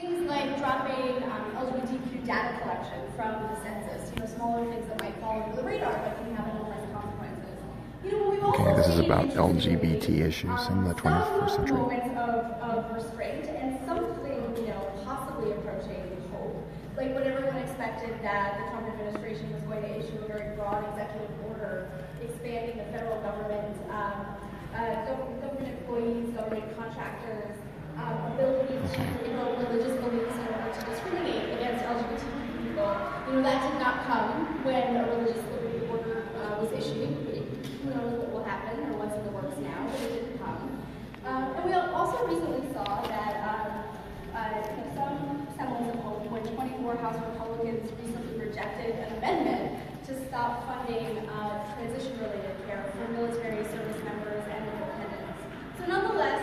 Things like dropping LGBTQ data collection from the census, smaller things that might fall under the radar but can have enormous consequences. We've also Okay, this is seen about LGBT issues in the 21st century. Some moments of restraint and something, possibly approaching hope. Like when everyone expected that the Trump administration was going to issue a very broad executive order expanding the federal government, government employees, government contractors, ability to invoke religious beliefs in order to discriminate against LGBTQ people. That did not come when a religious liberty order was issued. Who knows what will happen or what's in the works now, but it didn't come. And we also recently saw that some semblance of hope when 24 House Republicans recently rejected an amendment to stop funding transition-related care for military service members and dependents. So nonetheless,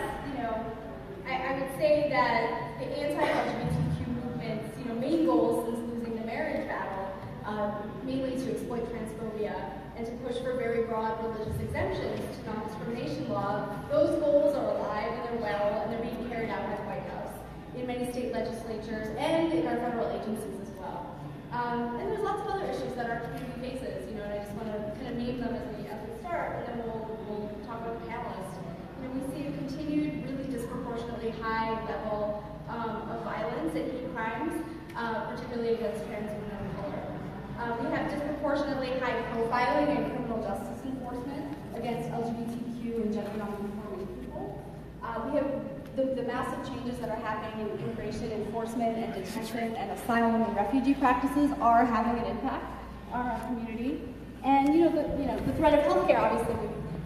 I would say that the anti-LGBTQ movement's main goal since losing the marriage battle, mainly to exploit transphobia and to push for very broad religious exemptions to non-discrimination law, those goals are alive and they're well and they're being carried out by the White House, in many state legislatures, and in our federal agencies as well. And there's lots of other issues that our community faces, and I just want to kind of name them as we start, and then we'll talk about the panelists. We see a continued, really disproportionately high level of violence and hate crimes, particularly against trans women of color. We have disproportionately high profiling and criminal justice enforcement against LGBTQ and gender non-conforming people. We have the massive changes that are happening in immigration enforcement and detention and asylum and refugee practices are having an impact on our community. And the threat of healthcare, obviously,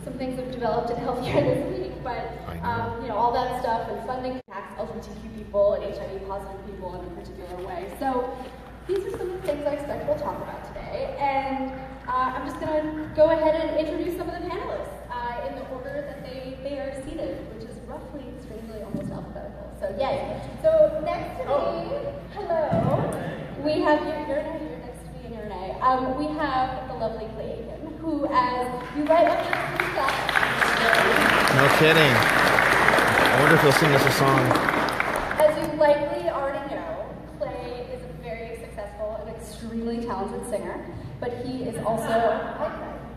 some things have developed in healthcare this week, but all that stuff and funding impacts LGBTQ people and HIV-positive people in a particular way. So these are some of the things I expect we'll talk about today, and I'm just going to go ahead and introduce some of the panelists in the order that they are seated, which is roughly, strangely, almost alphabetical. So yay! So next to me, hello, we have you're next to me and you're Renee. We have the lovely Clay Aiken, who, as you write up your stuff. No kidding. I wonder if he'll sing us a song. As you likely already know, Clay is a very successful and extremely talented singer, but he is also,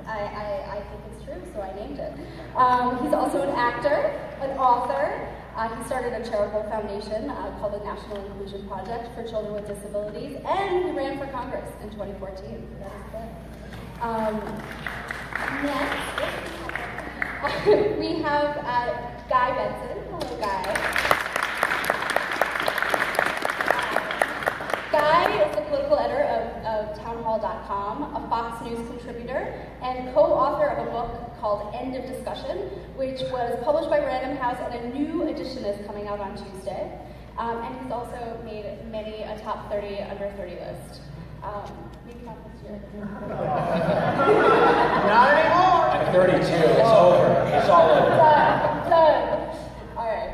I think it's true, so I named it. He's also an actor, an author. He started a charitable foundation called the National Inclusion Project for Children with Disabilities, and he ran for Congress in 2014. That is good. Next, we have Guy Benson. Hello, Guy. Guy is the political editor of townhall.com, a Fox News contributor, and co-author of a book called End of Discussion, which was published by Random House, and a new edition is coming out on Tuesday. And he's also made many a top 30 under 30 list. Maybe not this year. Not anymore. At 32, it's over. It's all over. Done. All right.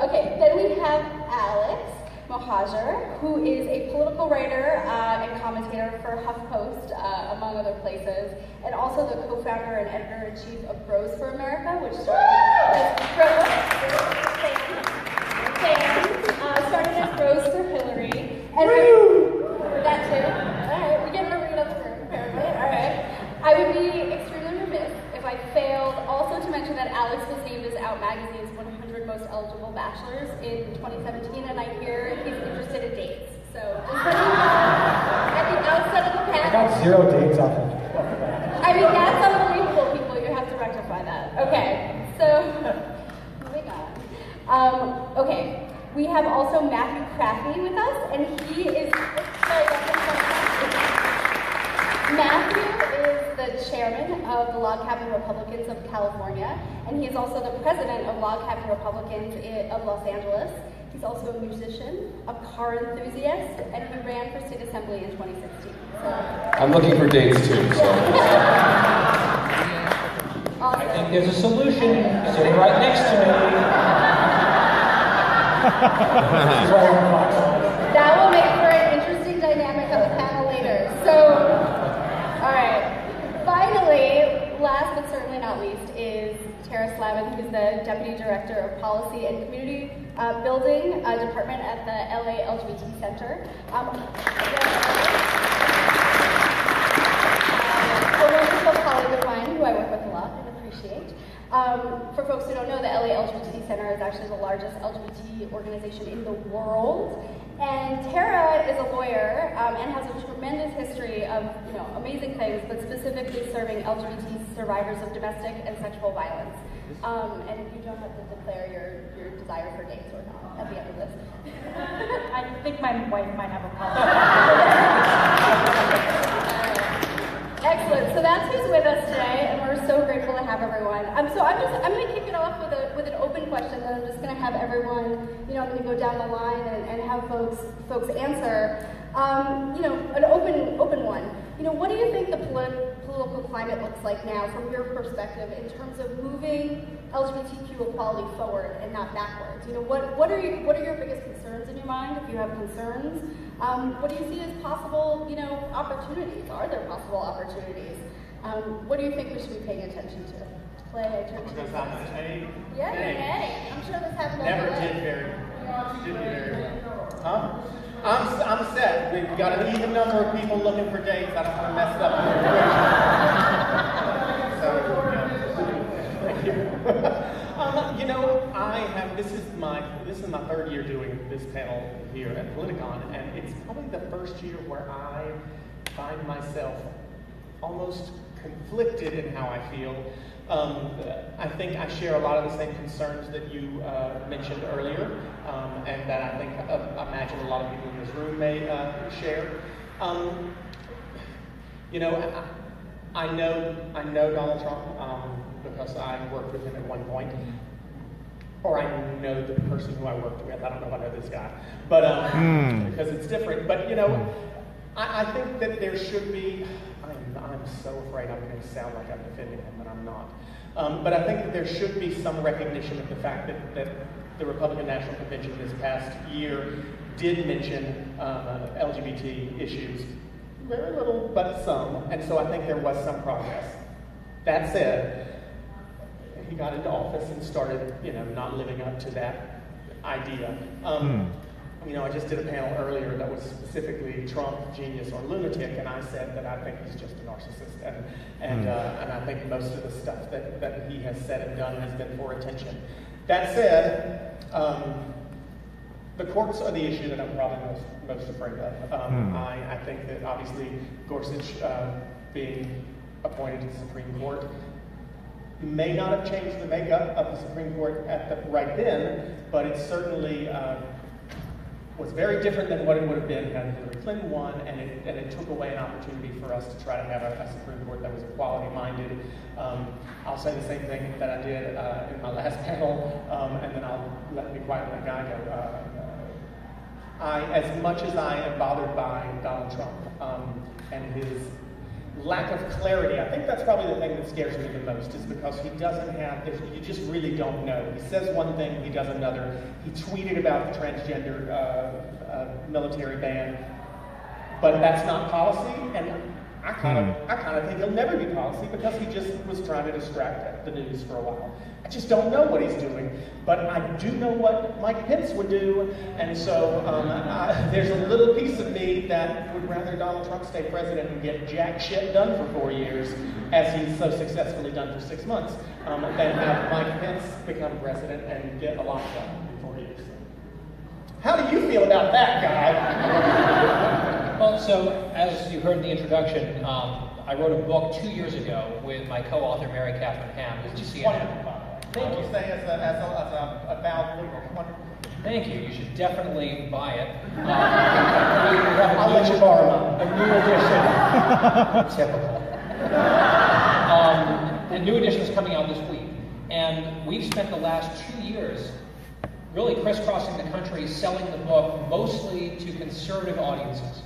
Okay. Then we have Alex Mohajer, who is a political writer and commentator for HuffPost, among other places, and also the co-founder and editor-in-chief of Bros for America, which started as Bros for Hillary, and that too. All right, we get another room, apparently. All right. I would be extremely remiss if I failed also to mention that Alex was named as Out Magazine's 100 Most Eligible Bachelors in 2017, and I hear he's interested in dates. So just at the outset of the panel. I got 0 dates off of I mean, that's unbelievable, people. You have to rectify that. Okay, so moving on. Okay, we have also Matthew Crafty with us, and he is. Matthew is the chairman of the Log Cabin Republicans of California, and he is also the president of Log Cabin Republicans of Los Angeles. He's also a musician, a car enthusiast, and he ran for state assembly in 2016. So. I'm looking for dates too, so. Awesome. I think there's a solution sitting right next to me. That will make for an interesting dynamic of the panel later. So, all right. Finally, last but certainly not least, is Tara Slavin, who's the Deputy Director of Policy and Community building a department at the LA LGBT Center. A wonderful colleague of mine who I work with a lot and appreciate. For folks who don't know, the LA LGBT Center is actually the largest LGBT organization in the world. And Tara is a lawyer and has a tremendous history of amazing things, but specifically serving LGBT survivors of domestic and sexual violence. And you don't have to declare your desire for dates or not at the end of this. I think my wife might have a problem. Excellent. So that's who's with us today, and we're so grateful to have everyone. So I'm going to kick it off with an open question, and I'm just going to have everyone, I'm going to go down the line and have folks answer. An open one. What do you think the political climate looks like now, from your perspective, in terms of moving LGBTQ equality forward and not backwards? What are your biggest concerns in your mind, if you have concerns? What do you see as possible, opportunities? Are there possible opportunities? What do you think we should be paying attention to? Clay, I turn to you. Yeah, hey. I'm sure this happened. Never did very well. Huh? I'm set. We've got an even number of people looking for dates. I don't want to mess it up. Thank you. This is my third year doing this panel here at Politicon, and it's probably the first year where I find myself almost conflicted in how I feel. I think I share a lot of the same concerns that you mentioned earlier, and that I think imagine a lot of people in this room may share. I know Donald Trump because I worked with him at one point, or I know the person who I worked with. I don't know if I know this guy, but because it's different. But I think that there should be. I'm so afraid I'm going to sound like I'm defending him, but I'm not. But I think that there should be some recognition of the fact that the Republican National Convention this past year did mention LGBT issues. Very little, but some. And so I think there was some progress. That said, he got into office and started, not living up to that idea. I just did a panel earlier that was specifically Trump, genius, or lunatic, and I said that I think he's just a narcissist, and I think most of the stuff that he has said and done has been for attention. That said, the courts are the issue that I'm probably most afraid of. I think that obviously Gorsuch being appointed to the Supreme Court may not have changed the makeup of the Supreme Court right then, but it certainly was very different than what it would have been had Hillary Clinton won, and it took away an opportunity for us to try to have a Supreme Court that was equality-minded. I'll say the same thing that I did in my last panel, and then I'll let me quiet my guy go. As much as I am bothered by Donald Trump and his lack of clarity, I think that's probably the thing that scares me the most, is because he doesn't have, you just really don't know. He says one thing, he does another. He tweeted about the transgender military ban, but that's not policy, and I kind of think he'll never be policy because he just was trying to distract the news for a while. I just don't know what he's doing, but I do know what Mike Pence would do, and so there's a little piece of me that would rather Donald Trump stay president and get jack shit done for 4 years, as he's so successfully done for 6 months, than have Mike Pence become president and get a lot done in 4 years. How do you feel about that, guy? Well, so as you heard in the introduction, I wrote a book 2 years ago with my co-author Mary Catherine Ham. Did you see it? Thank you. Say as a valid legal. Thank you. You should definitely buy it. I'll let you borrow a new edition. Typical. A new edition is coming out this week, and we've spent the last 2 years really crisscrossing the country selling the book mostly to conservative audiences.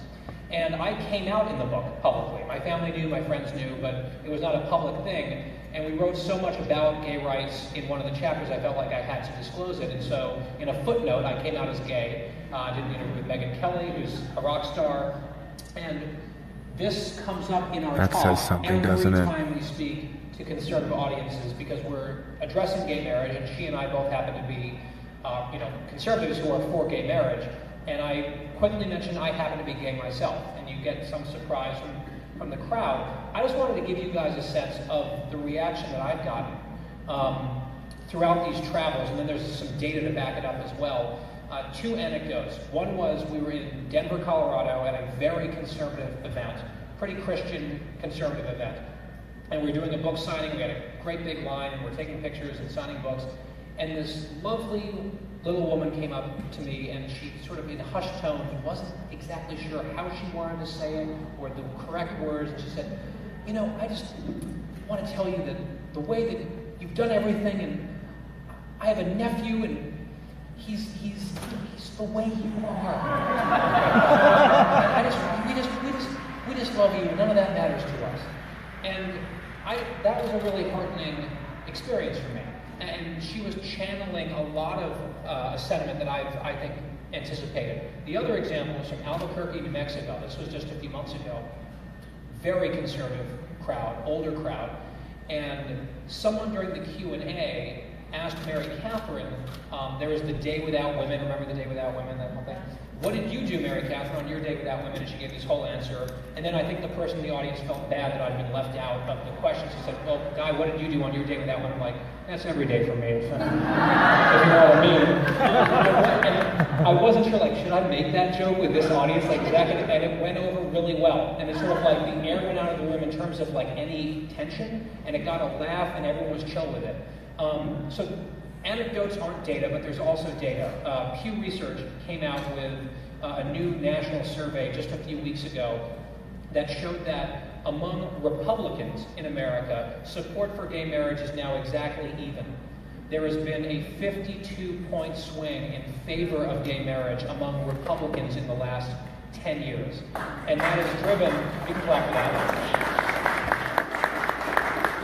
And I came out in the book publicly. My family knew, my friends knew, but it was not a public thing. And we wrote so much about gay rights in one of the chapters, I felt like I had to disclose it. And so, in a footnote, I came out as gay. I did an interview with Megyn Kelly, who's a rock star. And this comes up in our that talk says something, doesn't every it? time we speak to conservative audiences, because we're addressing gay marriage, and she and I both happen to be conservatives who are for gay marriage, and I quickly mentioned I happen to be gay myself, and you get some surprise from the crowd. I just wanted to give you guys a sense of the reaction that I've gotten throughout these travels, and then there's some data to back it up as well. Two anecdotes. One was we were in Denver, Colorado at a very conservative event, pretty Christian conservative event. And we were doing a book signing, we had a great big line, and we're taking pictures and signing books. And this lovely little woman came up to me, and she sort of in hushed tones, wasn't exactly sure how she wanted to say it or the correct words. And she said, I just want to tell you that the way that you've done everything, and I have a nephew, and he's the way you are. we just love you, and none of that matters to us. And that was a really heartening experience for me. And she was channeling a lot of a sentiment that I think anticipated. The other example was from Albuquerque, New Mexico. This was just a few months ago. Very conservative crowd, older crowd. And someone during the Q&A asked Mary Catherine, there was the Day Without Women, remember the Day Without Women, that whole thing? What did you do, Mary Catherine, on your Day Without Women? And she gave this whole answer. And then I think the person in the audience felt bad that I'd been left out of the question. She said, well, Guy, what did you do on your Day Without Women? I'm like, that's every day for me. If you know what I mean. And I wasn't sure, should I make that joke with this audience? Is that gonna, and it went over really well. And it's sort of the air went out of the room in terms of any tension, and it got a laugh, and everyone was chill with it. So anecdotes aren't data, but there's also data. Pew Research came out with a new national survey just a few weeks ago that showed that among Republicans in America, support for gay marriage is now exactly even. There has been a 52-point swing in favor of gay marriage among Republicans in the last 10 years. And that is driven, you can clap for that.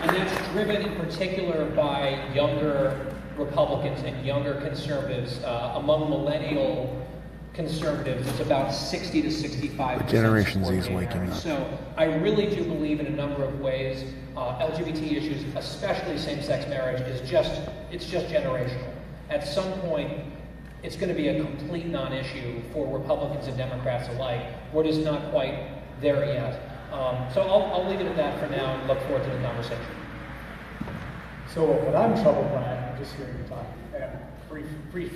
And that's driven in particular by younger Republicans and younger conservatives. Among millennial conservatives, it's about 60 to 65%. Generation Z is waking up. So I really do believe in a number of ways LGBT issues, especially same-sex marriage, it's just generational. At some point, it's going to be a complete non-issue for Republicans and Democrats alike. We're just not quite there yet. So I'll leave it at that for now and look forward to the conversation. So what I'm troubled by, just hearing you talk, brief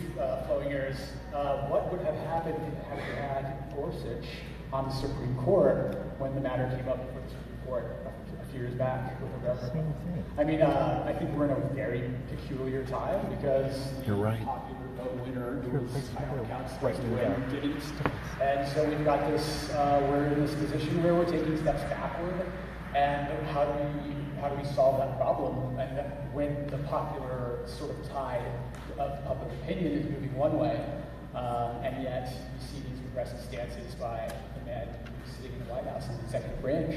flowing years, what would have happened had we had Gorsuch on the Supreme Court when the matter came up before the Supreme Court a few years back with the referendum? I mean, I think we're in a very peculiar time because You're right. the popular vote winner counts right didn't. And so we've got this, we're in this position where we're taking steps backward. And how do we solve that problem? And when the popular sort of tide of public opinion is moving one way, and yet you see these progressive stances by the man who's sitting in the White House in the executive branch.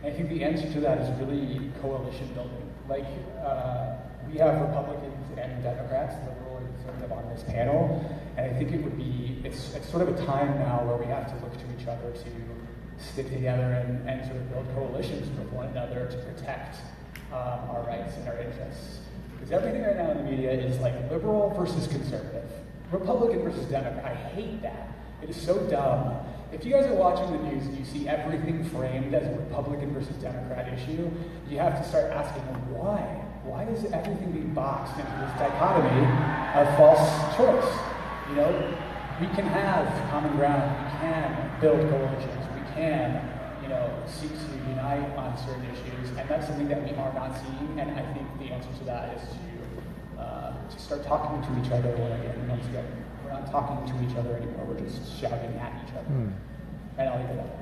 And I think the answer to that is really coalition building. We have Republicans and Democrats, liberal and conservative, on this panel, and I think it's sort of a time now where we have to look to each other to stick together and sort of build coalitions with one another to protect our rights and our interests. Because everything right now in the media is liberal versus conservative, Republican versus Democrat. I hate that. It is so dumb. If you guys are watching the news and you see everything framed as a Republican versus Democrat issue, you have to start asking them why. Why is everything being boxed into this dichotomy of false choice? We can have common ground. We can build coalitions. Can, seek to unite on certain issues, and that's something that we are not seeing, and I think the answer to that is to start talking to each other once again. We're not talking to each other anymore, we're just shouting at each other. And I'll leave it at that.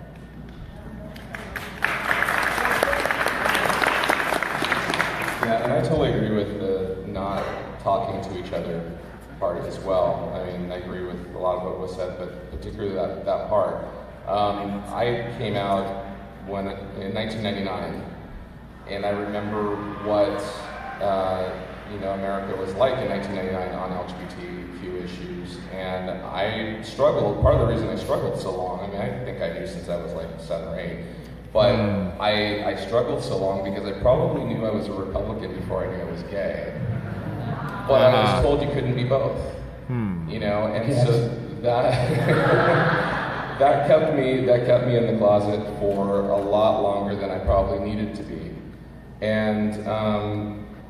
Yeah, and I totally agree with the not talking to each other part as well. I mean, I agree with a lot of what was said, but particularly that part. I came out in 1999, and I remember what America was like in 1999 on LGBTQ issues, and I struggled. Part of the reason I struggled so long, I think I knew since I was 7 or 8, but I struggled so long because I probably knew I was a Republican before I knew I was gay. But I was told you couldn't be both. You know, and so that that kept me in the closet for a lot longer than I probably needed to be. And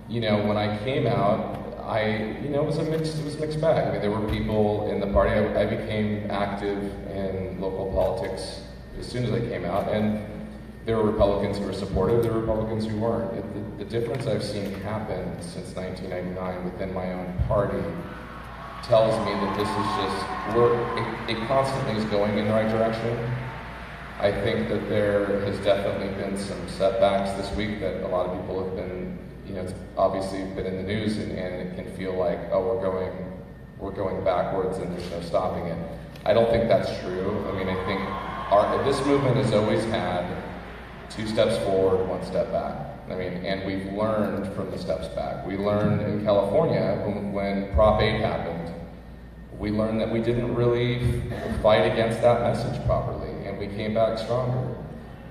you know, when I came out, it was a mixed bag. I mean, there were people in the party. I became active in local politics as soon as I came out, and there were Republicans who were supportive, there were Republicans who weren't. The difference I've seen happen since 1999 within my own party tells me that this is just, it constantly is going in the right direction. I think that there has definitely been some setbacks this week that a lot of people have been, you know, it's obviously been in the news, and it can feel like, oh, we're going backwards and there's no stopping it. I don't think that's true. I mean, I think this movement has always had 2 steps forward, 1 step back. I mean, and we've learned from the steps back. We learned in California when Prop 8 happened, we learned that we didn't really fight against that message properly, and we came back stronger.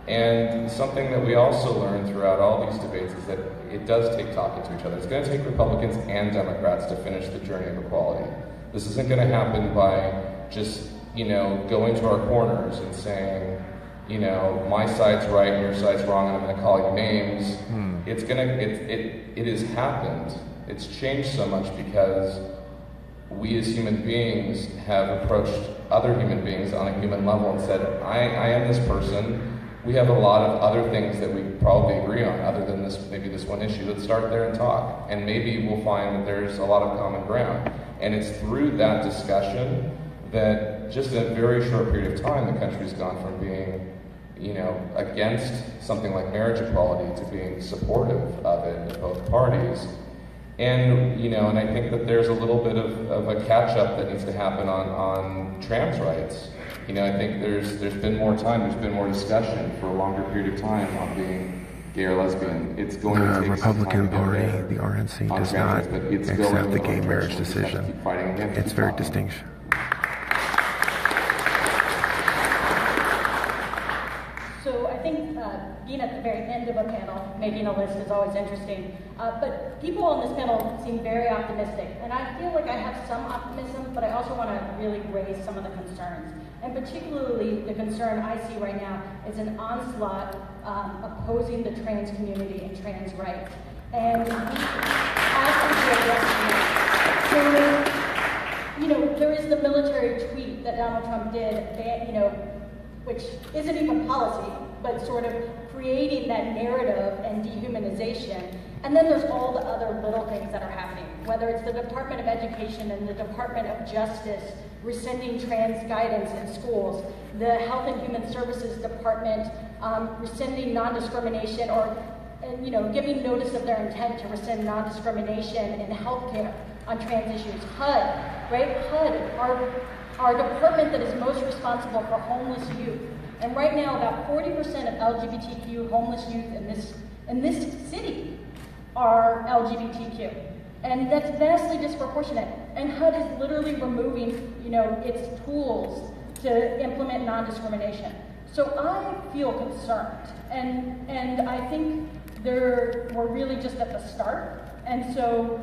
And something that we also learned throughout all these debates is that it does take talking to each other. It's going to take Republicans and Democrats to finish the journey of equality. This isn't going to happen by just, you know, going to our corners and saying, you know, my side's right and your side's wrong, and I'm going to call you names. It has happened. It's changed so much because we as human beings have approached other human beings on a human level and said, I am this person. We have a lot of other things that we probably agree on other than maybe this one issue. Let's start there and talk. And maybe we'll find that there's a lot of common ground. And it's through that discussion that just in a very short period of time, the country's gone from being, you know, against something like marriage equality to being supportive of it in both parties. And, you know, and I think that there's a little bit of a catch-up that needs to happen on trans rights. You know, I think there's been more time, there's been more discussion for a longer period of time on being gay or lesbian. It's going to take Republican some time Party, to the RNC, does trans not rights, accept the gay marriage decision. It's very distinct. So I think being at the very end of a panel, making a list is always interesting. But people on this panel seem very optimistic. And I feel like I have some optimism, but I also want to really raise some of the concerns. And particularly the concern I see right now is an onslaught opposing the trans community and trans rights. And so, you know, there is the military tweet that Donald Trump did, you know, which isn't even policy, but sort of creating that narrative and dehumanization. And then there's all the other little things that are happening, whether it's the Department of Education and the Department of Justice rescinding trans guidance in schools, the Health and Human Services Department rescinding non-discrimination and, you know, giving notice of their intent to rescind non-discrimination in healthcare on trans issues. HUD, right? HUD, our department that is most responsible for homeless youth. And right now, about 40% of LGBTQ homeless youth in this city are LGBTQ. And that's vastly disproportionate. And HUD is literally removing, you know, its tools to implement non-discrimination. So I feel concerned. And I think we're really just at the start. And so,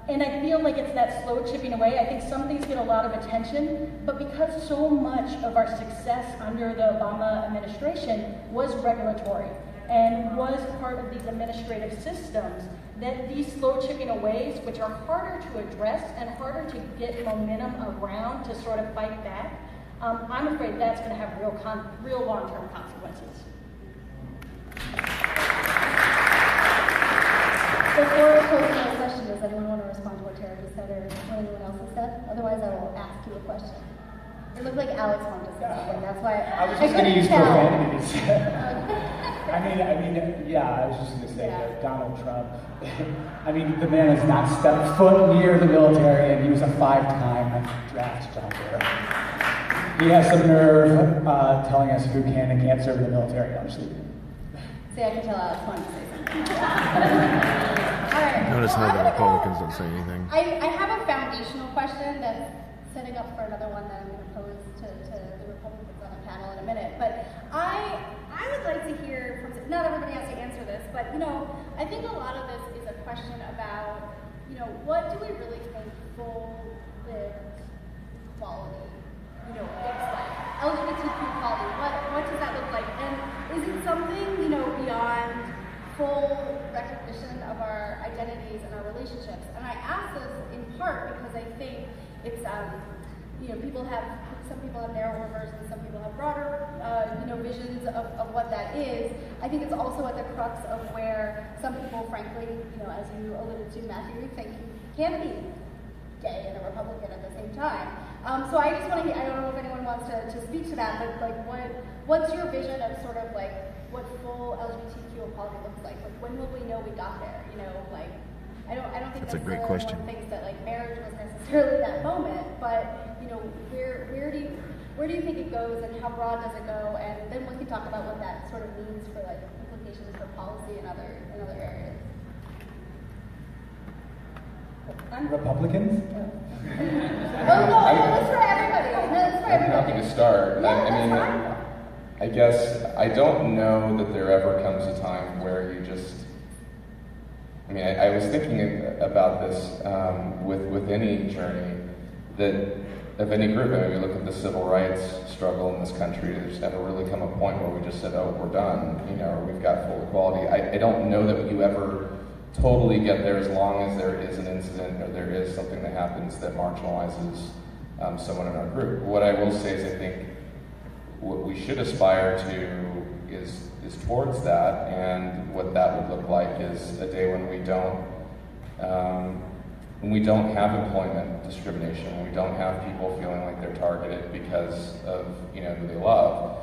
and I feel like it's that slow chipping away. I think some things get a lot of attention, but because so much of our success under the Obama administration was regulatory and was part of these administrative systems, that these slow chipping aways, which are harder to address and harder to get momentum around to sort of fight back, I'm afraid that's going to have real long-term consequences. Before I pose my question, does anyone want to respond to what Tara just said or what anyone else has said? Otherwise, I will ask you a question. It looked like Alex wanted to say something. That's why I was just going to use profanity to say. I mean, yeah, I was just going to say that Donald Trump, I mean, the man has not stepped foot near the military, and he was a 5-time draft jumper. He has some nerve telling us who can and can't serve in the military. I'm just leaving. See, I can tell Alex wanted to say something. All right. Notice how the Republicans don't say anything. I have a foundational question that's setting up for another one that I'm going to pose to the Republicans on the panel in a minute. But I would like to hear from, not everybody has to answer this, but, you know, I think a lot of this is a question about, you know, what do we really think full lived equality, looks like. LGBTQ equality, what does that look like? And is it something, beyond full recognition of our identities and our relationships? And I ask this in part because I think it's, some people have narrower versions, some people have broader, visions of what that is. I think it's also at the crux of where some people, frankly, as you alluded to, Matthew, think you can be gay and a Republican at the same time. So I just want to, I don't know if anyone wants to speak to that, but what's your vision of sort of what full LGBTQ equality looks like? When will we know we got there? I don't think that's a great question. One thinks that marriage was necessarily that moment, but where do you think it goes, and how broad does it go? And then we can talk about what that sort of means for implications for policy in other areas. Republicans? No, that's for everybody. No, that's for I'm everybody. happy to start. Yeah, I guess I don't know that there ever comes a time where you just. I was thinking about this with any journey that of any group. We look at the civil rights struggle in this country. There's never really come a point where we just said, "Oh, we're done," or we've got full equality. I don't know that you ever totally get there, as long as there is an incident or there is something that happens that marginalizes someone in our group. What I will say is, I think what we should aspire to is towards that, and what that would look like is a day when we don't have employment discrimination, when we don't have people feeling like they're targeted because of who they love.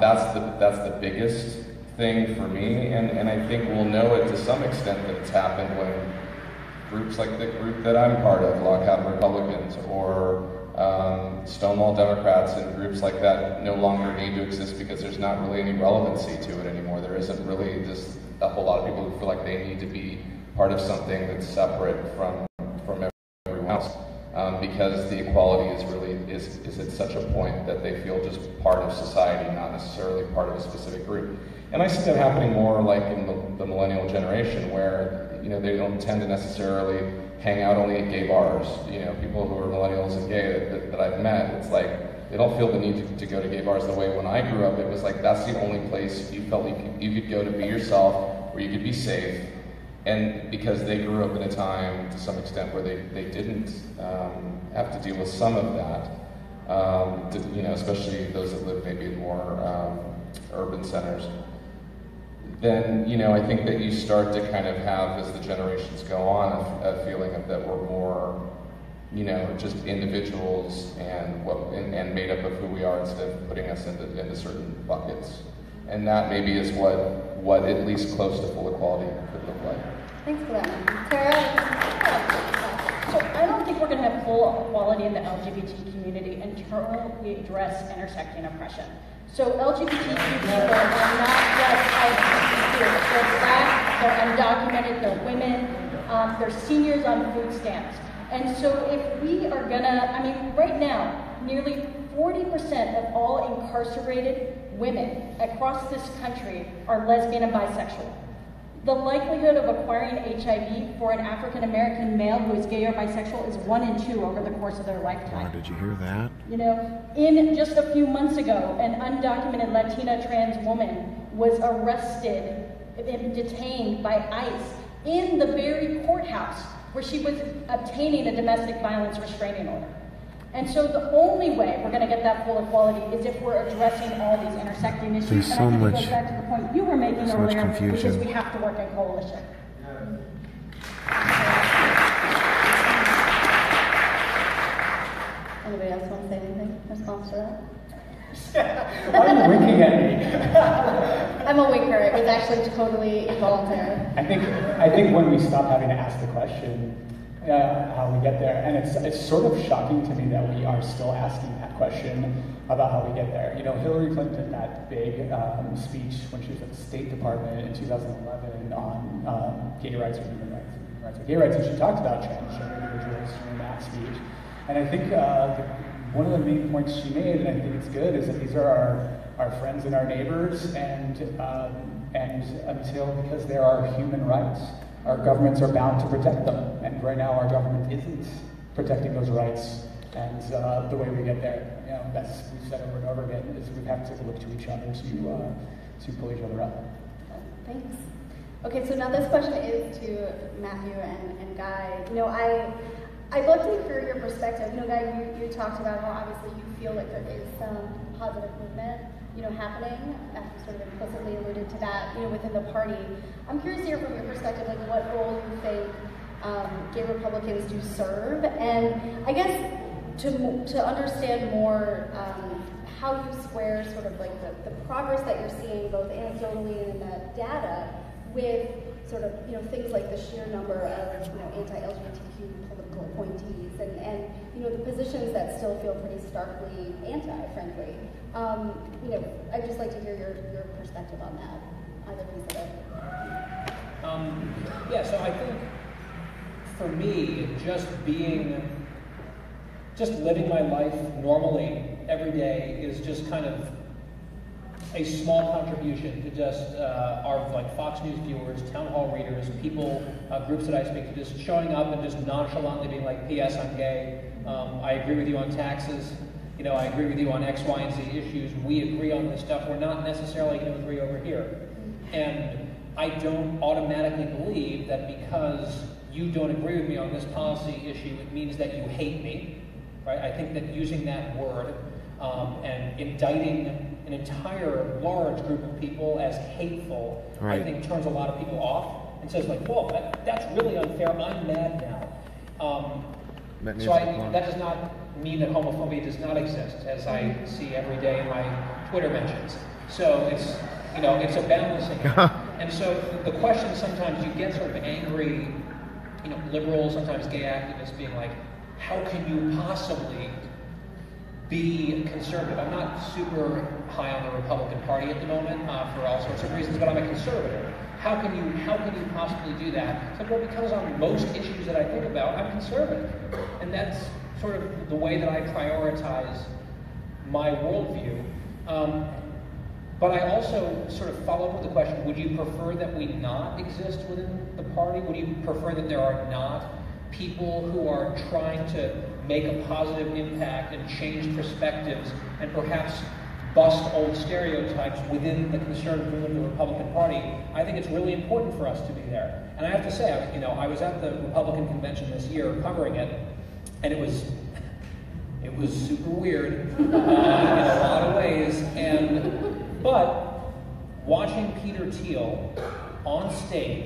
That's the biggest thing for me, and I think we'll know it to some extent that it's happened when groups like the group that I'm part of, Lockout Republicans, or Stonewall Democrats, and groups like that no longer need to exist because there's not really any relevancy to it anymore. There isn't really just a whole lot of people who feel like they need to be part of something that's separate from everyone else, because the equality is at such a point that they feel just part of society, not necessarily part of a specific group. And I see that happening more like in the millennial generation, where they don't tend to necessarily hang out only at gay bars. People who are millennials and gay that I've met, it's like they don't feel the need to go to gay bars the way when I grew up. It was like that's the only place you felt you could go to be yourself, where you could be safe. And because they grew up in a time, to some extent, where they didn't have to deal with some of that, especially those that live maybe in more urban centers, then I think that you start to kind of have, as the generations go on, a feeling of that we're more, just individuals and made up of who we are, instead of putting us into certain buckets. And that maybe is what at least close to full equality could look like. Thanks for that. Tara? So I don't think we're going to have full equality in the LGBT community until we address intersecting oppression. So LGBTQ people are not just LGBTQ. They're Black, they're undocumented, they're women, they're seniors on food stamps. And so if we are gonna, right now, nearly 40% of all incarcerated women across this country are lesbian and bisexual. The likelihood of acquiring HIV for an African American male who is gay or bisexual is 1 in 2 over the course of their lifetime. Oh, did you hear that? In just a few months ago, an undocumented Latina trans woman was arrested and detained by ICE in the very courthouse where she was obtaining a domestic violence restraining order. And so the only way we're going to get that full equality is if we're addressing all these intersecting issues. There's so and I think much, it goes back to the point you were making so much earlier, confusion. because we have to work in coalition. Anybody else want to say anything in response to that? Why are you winking at me? I'm a winker. It was actually totally involuntary. I think when we stop having to ask the question, how we get there, and it's sort of shocking to me that we are still asking that question about how we get there. Hillary Clinton, that big speech when she was at the State Department in 2011 on gay rights or human rights or gay rights, and she talked about transgender individuals during that speech. And I think one of the main points she made, and I think it's good, is that these are our friends and our neighbors, and because they're our human rights, our governments are bound to protect them. And right now our government isn't protecting those rights. And the way we get there, you know, that's we've said over and over again, is we have to look to each other to pull each other up. Thanks. Okay, so now this question is to Matthew and Guy. You know, I'd love to hear your perspective. You know, Guy, you talked about how obviously you feel like there is some positive movement, you know, happening. You sort of implicitly alluded to that, you know, within the party. I'm curious to hear from your perspective, like what role you think gay Republicans do serve, and I guess to understand more how you square sort of like the progress that you're seeing both anecdotally and in the data with sort of, you know, things like the sheer number of, you know, anti-LGBTQ political appointees and you know, the positions that still feel pretty starkly anti, frankly. You know, I'd just like to hear your perspective on that, either piece of it. Yeah, so I think for me, just living my life normally every day is just kind of a small contribution to just our like Fox News viewers, town hall readers, people, groups that I speak to, just showing up and just nonchalantly being like, P.S. I'm gay. I agree with you on taxes. You know, I agree with you on X, Y, and Z issues. We agree on this stuff. We're not necessarily going to agree over here. And I don't automatically believe that because you don't agree with me on this policy issue, it means that you hate me. Right? I think that using that word and indicting an entire large group of people as hateful, I think turns a lot of people off and says like, whoa, that's really unfair. I'm mad now. That does not mean that homophobia does not exist, as I see every day in my Twitter mentions. So it's, you know, it's a balancing act. And so the question sometimes you get sort of angry, you know, liberals, sometimes gay activists being like, how can you possibly be conservative? I'm not super high on the Republican Party at the moment for all sorts of reasons, but I'm a conservative. How can you possibly do that? It's like, well, because on most issues that I think about, I'm conservative. And that's sort of the way that I prioritize my worldview. But I also sort of follow up with the question, would you prefer that we not exist within the party? Would you prefer that there are not people who are trying to make a positive impact and change perspectives and perhaps bust old stereotypes within the conservative movement of the Republican Party? I think it's really important for us to be there. And I have to say, I was at the Republican convention this year covering it, and it was super weird in a lot of ways. But watching Peter Thiel on stage